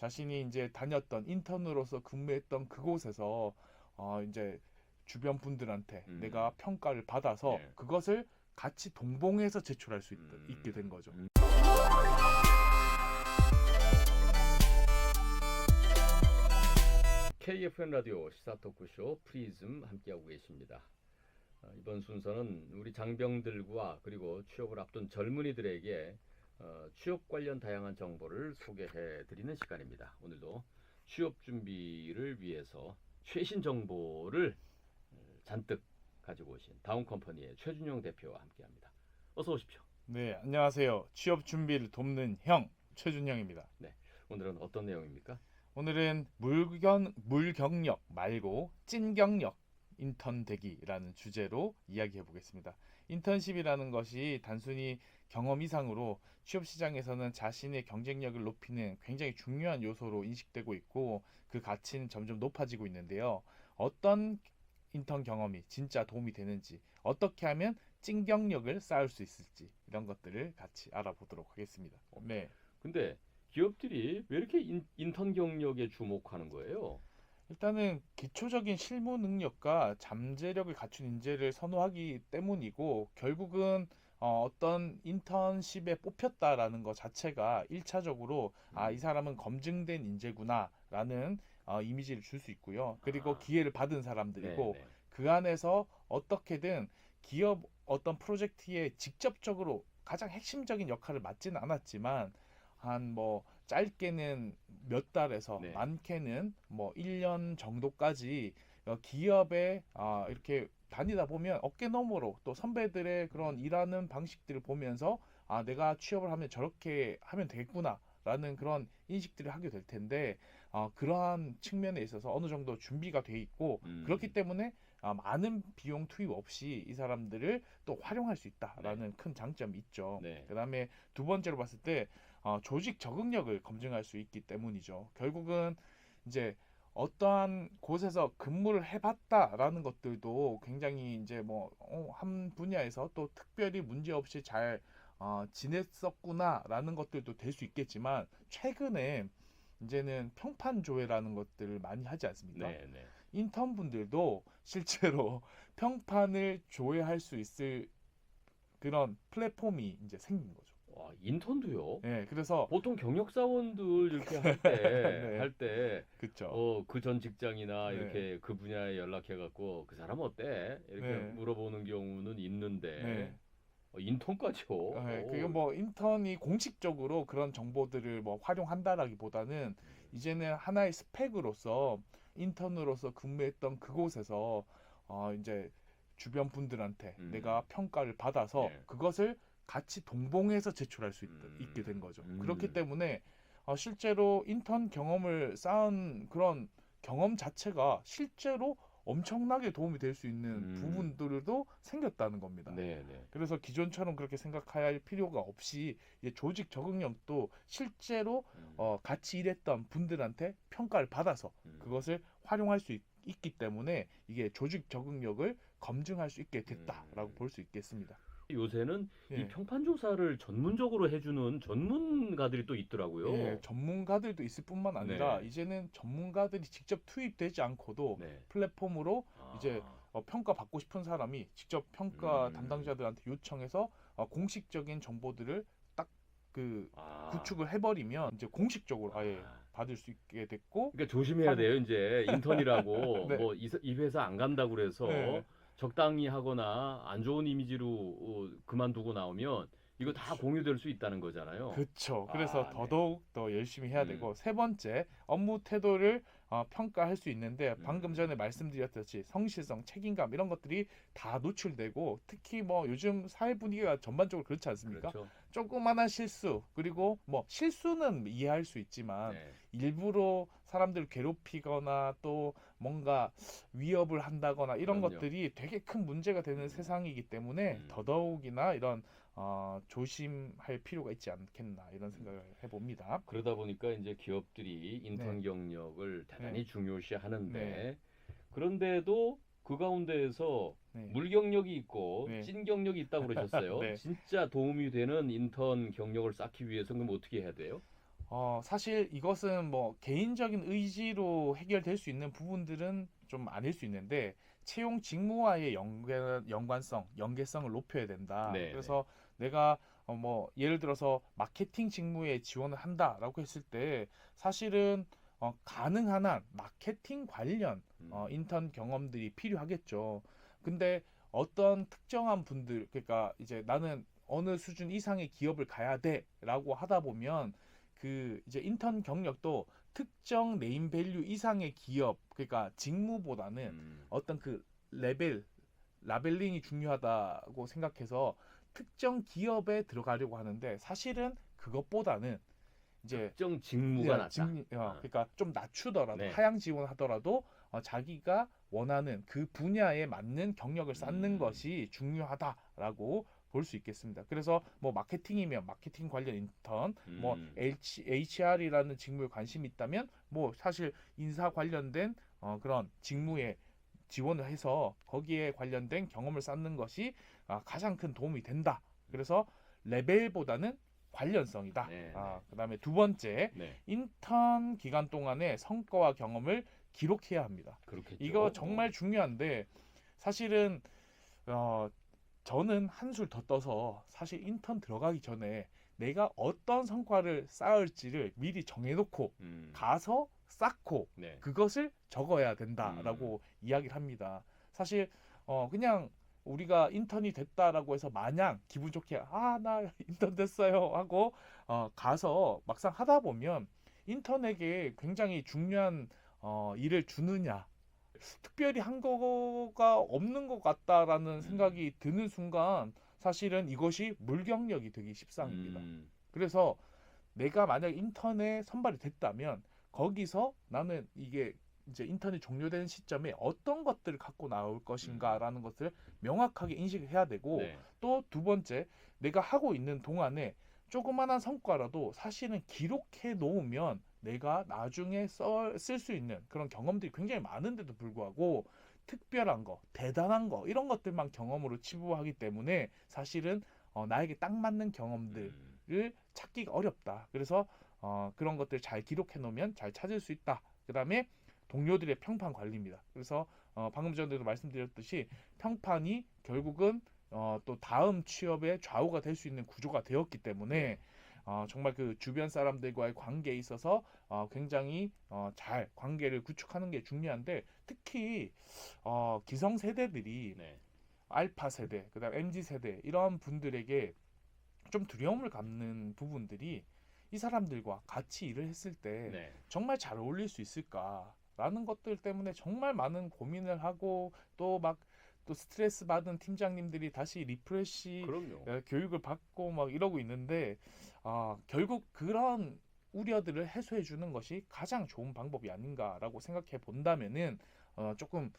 자신이 이제 다녔던 인턴으로서 근무했던 그곳에서 이제 주변 분들한테 내가 평가를 받아서 네. 그것을 같이 동봉해서 제출할 수 있게 된 거죠. KFN 라디오 시사 토크쇼 프리즘 함께하고 계십니다. 이번 순서는 우리 장병들과 그리고 취업을 앞둔 젊은이들에게 취업 관련 다양한 정보를 소개해 드리는 시간입니다. 오늘도 취업 준비를 위해서 최신 정보를 잔뜩 가지고 오신 다운컴퍼니의 최준영 대표와 함께합니다. 어서 오십시오. 네, 안녕하세요. 취업 준비를 돕는 형 최준영입니다. 네, 오늘은 어떤 내용입니까? 오늘은 물경력 말고 찐경력 인턴 되기라는 주제로 이야기해 보겠습니다. 인턴십이라는 것이 단순히 경험 이상으로 취업 시장에서는 자신의 경쟁력을 높이는 굉장히 중요한 요소로 인식되고 있고 그 가치는 점점 높아지고 있는데요. 어떤 인턴 경험이 진짜 도움이 되는지, 어떻게 하면 찐경력을 쌓을 수 있을지 이런 것들을 같이 알아보도록 하겠습니다. 네. 근데 기업들이 왜 이렇게 인턴 경력에 주목하는 거예요? 일단은 기초적인 실무 능력과 잠재력을 갖춘 인재를 선호하기 때문이고 결국은 어떤 인턴십에 뽑혔다라는 것 자체가 1차적으로 이 사람은 검증된 인재구나라는 이미지를 줄 수 있고요. 그리고 기회를 받은 사람들이고 네. 그 안에서 어떻게든 기업 어떤 프로젝트에 직접적으로 가장 핵심적인 역할을 맡지는 않았지만 한 뭐 짧게는 몇 달에서 네. 많게는 뭐 1년 정도까지 기업에 이렇게 다니다 보면 어깨 너머로 또 선배들의 그런 일하는 방식들을 보면서 내가 취업을 하면 저렇게 하면 되겠구나라는 그런 인식들을 하게 될 텐데 그러한 측면에 있어서 어느 정도 준비가 돼 있고 그렇기 때문에 많은 비용 투입 없이 이 사람들을 또 활용할 수 있다라는 큰 장점이 있죠. 네. 그다음에 두 번째로 봤을 때 조직 적응력을 검증할 수 있기 때문이죠. 결국은 이제 어떠한 곳에서 근무를 해봤다라는 것들도 굉장히 이제 뭐 한 분야에서 또 특별히 문제 없이 잘 지냈었구나라는 것들도 될 수 있겠지만 최근에 이제는 평판 조회라는 것들을 많이 하지 않습니까? 네. 인턴 분들도 실제로 평판을 조회할 수 있을 그런 플랫폼이 이제 생긴 거죠. 와, 인턴도요? 네, 그래서 보통 경력 사원들 이렇게 네, 할 때, 그쵸. 그 전 직장이나 네, 이렇게 그 분야에 연락해갖고 그 사람 어때? 이렇게 네, 물어보는 경우는 있는데, 네. 인턴까지요? 네, 그게 뭐 인턴이 공식적으로 그런 정보들을 뭐 활용한다라기보다는 이제는 하나의 스펙으로서 인턴으로서 근무했던 그곳에서 이제 주변 분들한테 내가 평가를 받아서 네. 그것을 같이 동봉해서 제출할 수 있게 된 거죠. 그렇기 때문에 실제로 인턴 경험을 쌓은 그런 경험 자체가 실제로 엄청나게 도움이 될 수 있는 부분들도 생겼다는 겁니다. 네. 그래서 기존처럼 그렇게 생각할 필요가 없이 조직 적응력도 실제로 같이 일했던 분들한테 평가를 받아서 그것을 활용할 수 있기 때문에 이게 조직 적응력을 검증할 수 있게 됐다라고 볼 수 있겠습니다. 요새는 이 예. 평판 조사를 전문적으로 해주는 전문가들이 또 있더라고요. 예, 전문가들도 있을 뿐만 아니라 네. 이제는 전문가들이 직접 투입되지 않고도 네. 플랫폼으로 이제 평가 받고 싶은 사람이 직접 평가 담당자들한테 요청해서 공식적인 정보들을 딱 그 구축을 해버리면 이제 공식적으로 아예 받을 수 있게 됐고. 그러니까 조심해야 돼요. 이제 인턴이라고 네. 뭐 이 회사 안 간다고 그래서 네. 적당히 하거나 안 좋은 이미지로 그만두고 나오면 이거 다 공유될 수 있다는 거잖아요. 그렇죠. 그래서 네. 더더욱 더 열심히 해야 되고 세 번째 업무 태도를 평가할 수 있는데 방금 전에 말씀드렸듯이 성실성, 책임감 이런 것들이 다 노출되고 특히 뭐 요즘 사회 분위기가 전반적으로 그렇지 않습니까? 그렇죠. 조그마한 실수 그리고 뭐 실수는 이해할 수 있지만 네. 일부러 사람들을 괴롭히거나 또 뭔가 위협을 한다거나 이런 그럼요. 것들이 되게 큰 문제가 되는 세상이기 때문에 더더욱이나 이런 조심할 필요가 있지 않겠나 이런 생각을 해봅니다. 그러다 보니까 이제 기업들이 인턴 네. 경력을 대단히 네. 중요시 하는데 네. 그런데도 그 가운데에서 네. 물 경력이 있고 네. 찐 경력이 있다고 그러셨어요. 네. 진짜 도움이 되는 인턴 경력을 쌓기 위해서는 그럼 어떻게 해야 돼요? 사실 이것은 뭐 개인적인 의지로 해결될 수 있는 부분들은 좀 아닐 수 있는데 채용 직무와의 연관성, 연계성을 높여야 된다. 네, 네. 그래서 내가 뭐 예를 들어서 마케팅 직무에 지원을 한다라고 했을 때 사실은 가능한 한 마케팅 관련 음, 인턴 경험들이 필요하겠죠. 근데 어떤 특정한 분들, 그러니까 이제 나는 어느 수준 이상의 기업을 가야 돼라고 하다 보면 그 이제 인턴 경력도 특정 네임 밸류 이상의 기업, 그러니까 직무보다는 음. 어떤 그 레벨, 라벨링이 중요하다고 생각해서 특정 기업에 들어가려고 하는데 사실은 그것보다는 이제 특정 직무가 낫다. 그러니까 좀 낮추더라도 네. 하향 지원하더라도 자기가 원하는 그 분야에 맞는 경력을 쌓는 음, 것이 중요하다라고 볼 수 있겠습니다. 그래서 뭐 마케팅이면 마케팅 관련 인턴, 뭐 음, HR이라는 직무에 관심이 있다면 뭐 사실 인사 관련된 그런 직무에 지원을 해서 거기에 관련된 경험을 쌓는 것이 가장 큰 도움이 된다. 그래서 레벨보다는 관련성이다. 네, 네, 그다음에 두 번째, 네. 인턴 기간 동안의 성과와 경험을 기록해야 합니다. 그렇겠죠. 이거 정말 중요한데 사실은 어, 저는 한술 더 떠서 사실 인턴 들어가기 전에 내가 어떤 성과를 쌓을지를 미리 정해놓고 음, 가서 쌓고 네. 그것을 적어야 음, 된다라고 이야기를 합니다. 사실 그냥 우리가 인턴이 됐다라고 해서 마냥 기분 좋게 나 인턴 됐어요 하고 가서 막상 하다 보면 인턴에게 굉장히 중요한 일을 주느냐 특별히 한 거가 없는 것 같다라는 음, 생각이 드는 순간 사실은 이것이 물경력이 되기 십상입니다. 음, 그래서 내가 만약 인턴에 선발이 됐다면 거기서 나는 이게 이제 인턴이 종료되는 시점에 어떤 것들을 갖고 나올 음, 것인가라는 것을 명확하게 인식을 해야 되고 네. 또 두 번째 내가 하고 있는 동안에 조그만한 성과라도 사실은 기록해 놓으면 내가 나중에 쓸 수 있는 그런 경험들이 굉장히 많은데도 불구하고 특별한 거, 대단한 거 이런 것들만 경험으로 치부하기 때문에 사실은 나에게 딱 맞는 경험들을 음, 찾기가 어렵다. 그래서 그런 것들 잘 기록해 놓으면 잘 찾을 수 있다. 그다음에 동료들의 평판 관리입니다. 그래서 방금 전에도 말씀드렸듯이 평판이 결국은 또 다음 취업의 좌우가 될 수 있는 구조가 되었기 때문에 네. 정말 그 주변 사람들과의 관계에 있어서 굉장히 잘 관계를 구축하는 게 중요한데 특히 기성 세대들이 네. 알파 세대, 그다음 MZ 세대 이런 분들에게 좀 두려움을 갖는 부분들이 이 사람들과 같이 일을 했을 때 네. 정말 잘 어울릴 수 있을까라는 것들 때문에 정말 많은 고민을 하고 또 막 또 스트레스 받은 팀장님들이 다시 리프레시 그럼요. 교육을 받고 막 이러고 있는데 결국 그런 우려들을 해소해 주는 것이 가장 좋은 방법이 아닌가라고 생각해 본다면은 조금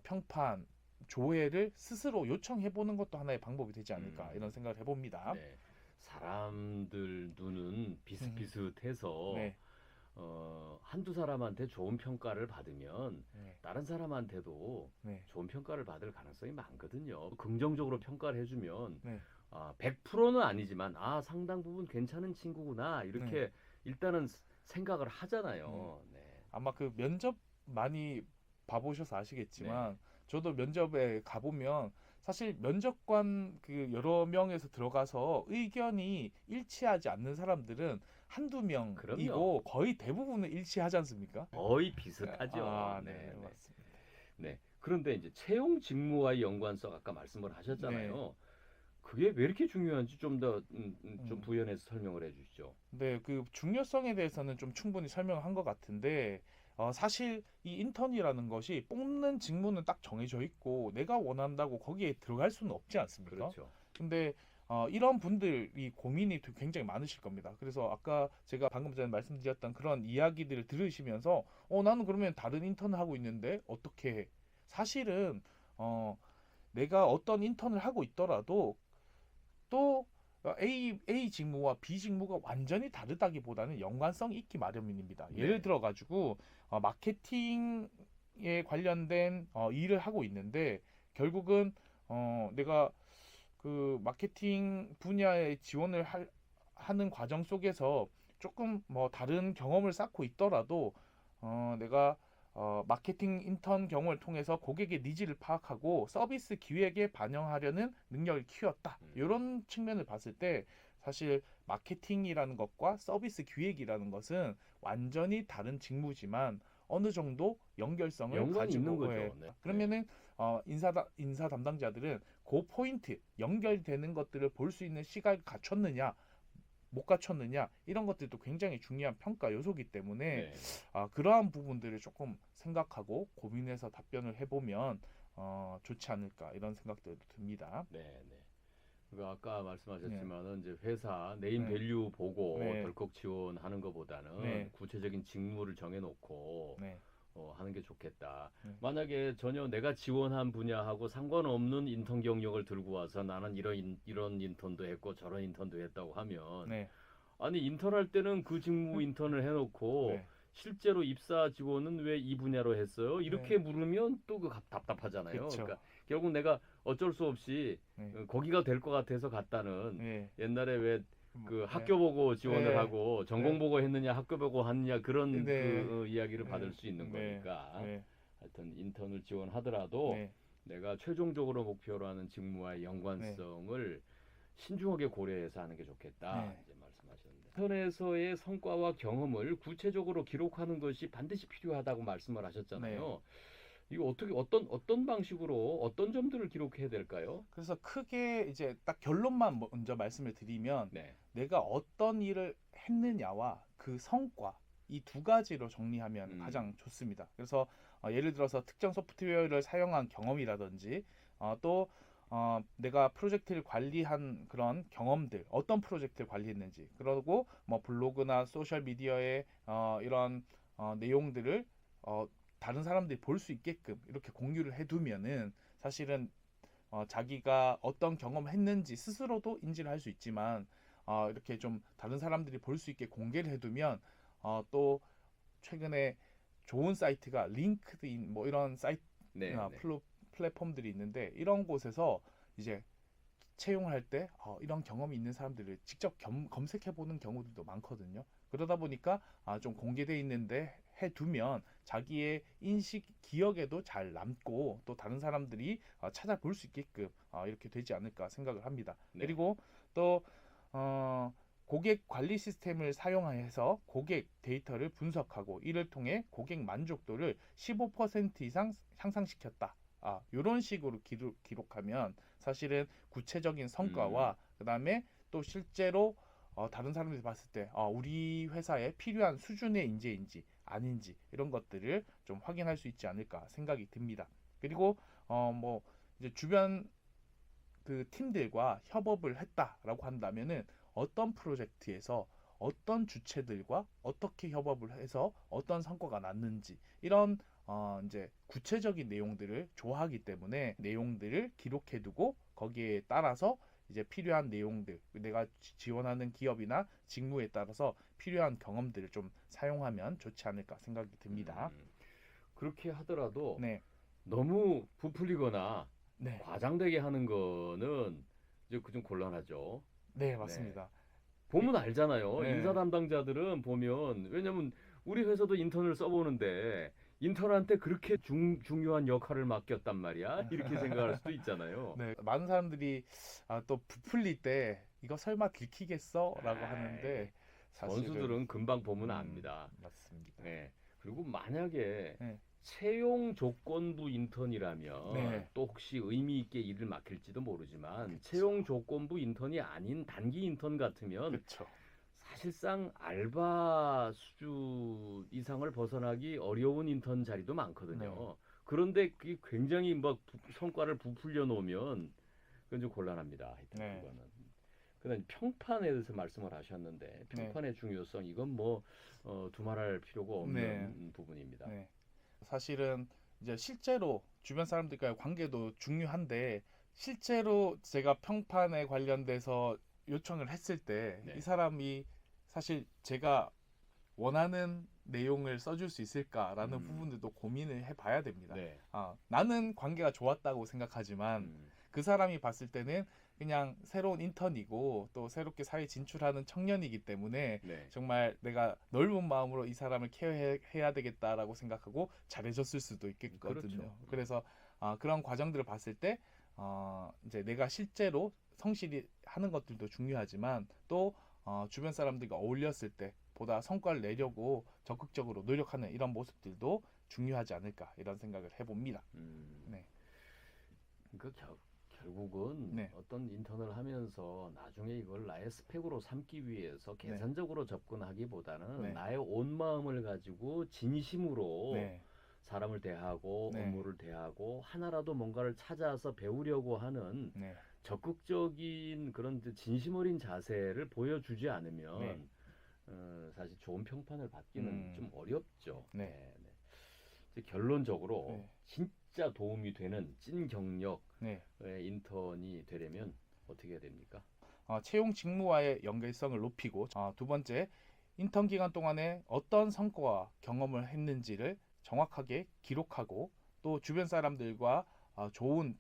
평판 조회를 스스로 요청해 보는 것도 하나의 방법이 되지 않을까 이런 음, 생각을 해봅니다. 네. 사람들 눈은 비슷비슷해서 네, 한두 사람한테 좋은 평가를 받으면 네, 다른 사람한테도 네, 좋은 평가를 받을 가능성이 많거든요. 긍정적으로 평가를 해주면 네, 100%는 아니지만 상당 부분 괜찮은 친구구나 네, 이렇게 일단은 생각을 네. 하잖아요. 네, 아마 그 면접 많이 봐보셔서 네, 아시겠지만 저도 면접에 가보면 사실 면접관 그 여러 명에서 들어가서 의견이 일치하지 않는 사람들은 한두 그럼요. 명이고 거의 대부분은 일치하지 않습니까? 거의 비슷하죠. 네, 네, 네, 맞습니다. 네. 그런데 이제 채용 직무와의 연관성 아까 말씀을 네. 하셨잖아요. 그게 왜 이렇게 중요한지 좀 더 좀 음. 부연해서 설명을 해주시죠. 네, 그 중요성에 대해서는 좀 충분히 설명한 것 같은데, 사실 이 인턴이라는 것이 뽑는 직무는 딱 정해져 있고, 내가 원한다고 거기에 들어갈 수는 없지 않습니까? 그렇죠. 근데 이런 분들이 고민이 굉장히 많으실 겁니다. 그래서 아까 제가 방금 전에 말씀드렸던 그런 이야기들을 들으시면서, 나는 그러면 다른 인턴을 하고 있는데 어떻게 해? 사실은 내가 어떤 인턴을 하고 있더라도 또 A 직무와 B 직무가 완전히 다르다기보다는 연관성이 있기 마련입니다. 예를 네. 들어 가지고 마케팅에 관련된 일을 하고 있는데 결국은 내가 그 마케팅 분야에 지원을 하는 과정 속에서 조금 뭐 다른 경험을 쌓고 있더라도 내가 마케팅 인턴 경험을 통해서 고객의 니즈를 파악하고 서비스 기획에 반영하려는 능력을 키웠다. 이런 측면을 봤을 때 사실 마케팅이라는 것과 서비스 기획이라는 것은 완전히 다른 직무지만 어느 정도 연결성을 연관이 있는 가지고 거죠. 네. 그러면은 인사 담당자들은 그 포인트 연결되는 것들을 볼 수 있는 시각을 갖췄느냐 못 갖췄느냐 이런 것들도 굉장히 중요한 평가 요소이기 때문에 네. 그러한 부분들을 조금 생각하고 고민해서 답변을 해보면 좋지 않을까 이런 생각도 듭니다. 네, 네. 그 아까 말씀하셨지만은 이제 회사 네임 네. 밸류 보고 네. 덜컥 지원하는 것보다는 네. 구체적인 직무를 정해놓고 네. 하는 게 좋겠다. 네. 만약에 전혀 내가 지원한 분야하고 상관없는 인턴 경력을 들고 와서 나는 이런 인턴도 했고 저런 인턴도 했다고 하면 네. 아니 인턴할 때는 그 직무 인턴을 해놓고 네. 실제로 입사 지원은 왜 이 분야로 했어요? 이렇게 물으면 또 답답하잖아요. 그쵸. 그러니까 결국 내가 어쩔 수 없이 네. 거기가 될 것 같아서 갔다는 네. 옛날에 왜 그 네. 학교 보고 지원을 네. 하고 전공 네. 보고 했느냐 학교 보고 하느냐 그런 네. 그 이야기를 네. 받을 수 있는 네. 거니까 네. 하여튼 인턴을 지원하더라도 네. 내가 최종적으로 목표로 하는 직무와의 연관성을 신중하게 고려해서 하는 게 좋겠다. 네. 이제 말씀하셨는데 인턴에서의 성과와 경험을 구체적으로 기록하는 것이 반드시 필요하다고 말씀을 하셨잖아요. 이거 어떤 방식으로 어떤 점들을 기록해야 될까요? 그래서 크게 이제 딱 결론만 먼저 말씀을 드리면 네. 내가 어떤 일을 했느냐와 그 성과 이 두 가지로 정리하면 가장 좋습니다. 그래서 예를 들어서 특정 소프트웨어를 사용한 경험이라든지 또 내가 프로젝트를 관리한 그런 경험들 어떤 프로젝트를 관리했는지 그리고 뭐 블로그나 소셜 미디어에 이런 내용들을 다른 사람들이 볼 수 있게끔 이렇게 공유를 해두면은 사실은 자기가 어떤 경험을 했는지 스스로도 인지를 할 수 있지만 이렇게 좀 다른 사람들이 볼 수 있게 공개를 해두면 또 최근에 좋은 사이트가 링크드인 뭐 이런 사이트 네. 네. 플랫폼들이 있는데 이런 곳에서 이제 채용을 할 때 이런 경험이 있는 사람들을 직접 검색해 보는 경우들도 많거든요. 그러다 보니까 좀 공개돼 있는데 해두면 자기의 인식 기억에도 잘 남고 또 다른 사람들이 찾아볼 수 있게끔 이렇게 되지 않을까 생각을 합니다. 네. 그리고 또 고객 관리 시스템을 사용해서 고객 데이터를 분석하고 이를 통해 고객 만족도를 15% 이상 향상시켰다. 이런 식으로 기록하면 사실은 구체적인 성과와 그다음에 또 실제로 다른 사람들이 봤을 때 우리 회사에 필요한 수준의 인재인지 아닌지 이런 것들을 좀 확인할 수 있지 않을까 생각이 듭니다. 그리고 뭐 이제 주변 그 팀들과 협업을 했다라고 한다면은 어떤 프로젝트에서 어떤 주체들과 어떻게 협업을 해서 어떤 성과가 났는지 이런 이제 구체적인 내용들을 좋아하기 때문에 내용들을 기록해두고 거기에 따라서 이제 필요한 내용들 내가 지원하는 기업이나 직무에 따라서 필요한 경험들을 좀 사용하면 좋지 않을까 생각이 듭니다. 그렇게 하더라도 네, 너무 부풀리거나 네, 과장되게 하는 거는 이제 그 좀 곤란하죠. 네, 맞습니다. 보면 알잖아요. 네. 인사 담당자들은 보면 왜냐면 우리 회사도 인턴을 써보는데 인턴한테 그렇게 중요한 역할을 맡겼단 말이야. 이렇게 생각할 수도 있잖아요. 네, 많은 사람들이 또 부풀릴 때 이거 설마 들키겠어?라고 하는데 사실은 선수들은 금방 보면 압니다. 맞습니다. 네. 그리고 만약에 네. 채용 조건부 인턴이라면 네. 또 혹시 의미 있게 일을 맡길지도 모르지만 그쵸. 채용 조건부 인턴이 아닌 단기 인턴 같으면 그렇죠. 사실상 알바 수준 이상을 벗어나기 어려운 인턴 자리도 많거든요. 네. 그런데 그게 굉장히 막 성과를 부풀려 놓으면 그건 좀 곤란합니다. 하여튼 네. 그거는. 그다음 평판에 대해서 말씀을 하셨는데 평판의 중요성 이건 뭐 두말할 필요가 없는 부분입니다. 네. 사실은 이제 실제로 주변 사람들과의 관계도 중요한데 실제로 제가 평판에 관련돼서 요청을 했을 때 이 사람이 사실 제가 원하는 내용을 써줄 수 있을까라는 부분들도 고민을 해봐야 됩니다. 네. 나는 관계가 좋았다고 생각하지만 그 사람이 봤을 때는 그냥 새로운 인턴이고 또 새롭게 사회 진출하는 청년이기 때문에 네. 정말 내가 넓은 마음으로 이 사람을 케어해야 되겠다라고 생각하고 잘해줬을 수도 있겠거든요. 그렇죠. 그래서 그런 과정들을 봤을 때 이제 내가 실제로 성실히 하는 것들도 중요하지만 또 주변 사람들과 어울렸을 때 보다 성과를 내려고 적극적으로 노력하는 이런 모습들도 중요하지 않을까 이런 생각을 해봅니다. 네. 그러니까 결국은 네. 어떤 인턴을 하면서 나중에 이걸 나의 스펙으로 삼기 위해서 네. 계산적으로 접근하기보다는 네. 나의 온 마음을 가지고 진심으로 네. 사람을 대하고 네. 업무를 대하고 하나라도 뭔가를 찾아서 배우려고 하는 네. 적극적인 그런 진심 어린 자세를 보여주지 않으면 네. 사실 좋은 평판을 받기는 좀 어렵죠. 네. 네. 이제 결론적으로 네. 진짜 도움이 되는 찐 경력 네. 인턴이 되려면 어떻게 해야 됩니까? 채용 직무와의 연결성을 높이고 두 번째 인턴 기간 동안에 어떤 성과와 경험을 했는지를 정확하게 기록하고 또 주변 사람들과 좋은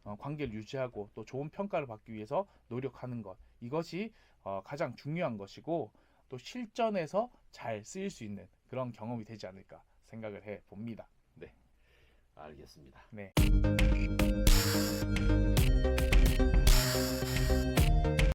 관계를 유지하고 또 좋은 평가를 받기 위해서 노력하는 것 이것이 가장 중요한 것이고 또 실전에서 잘 쓰일 수 있는 그런 경험이 되지 않을까 생각을 해 봅니다. 알겠습니다. 네.